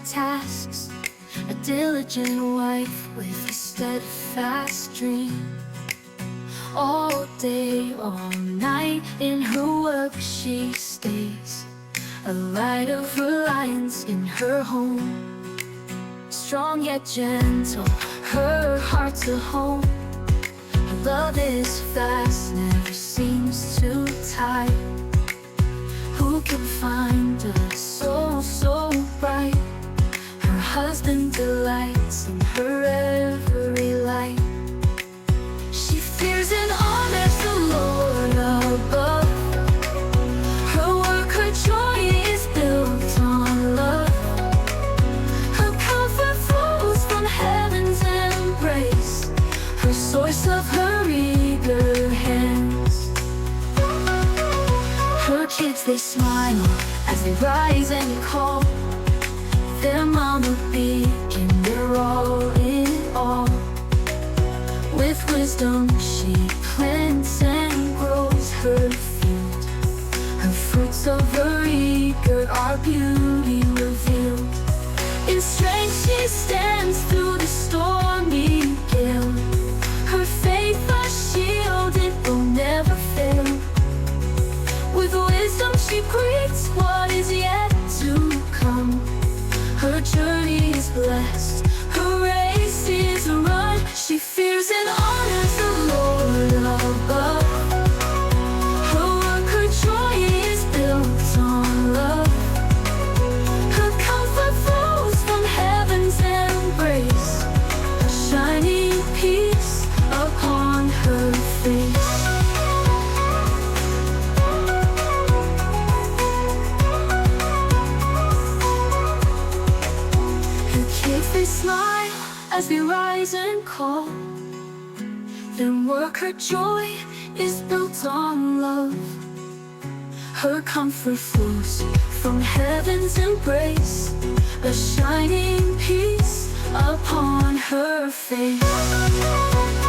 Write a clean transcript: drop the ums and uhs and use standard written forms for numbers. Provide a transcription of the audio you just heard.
tasks, a diligent wife with a steadfast dream. All day, all night, in her work she stays, a light of reliance in her home. Strong yet gentle, her heart's a home. Her love is fast, never seems to tire. Who can find a soul so bright? Her husband delights in her every light. She fears and honors the Lord above. Her work, her joy is built on love. Her comfort flows from heaven's embrace, her source of her eager hands. Her kids, they smile as they rise and call their mama beacon, they're all in all. With wisdom she plants and grows her field. Her fruits of her eager are beauty revealed. In strength she stands through the stormy gale. Her faith a shield, it will never fail. With wisdom she greets what is yet to come. Her journey is blessed, her race is run. She fears and honors the Lord above. Her work, her joy is built on love. Her comfort flows from heaven's embrace, a shining peace upon her face. They smile as they rise and call. Their work, her joy is built on love. Her comfort flows from heaven's embrace, a shining peace upon her face.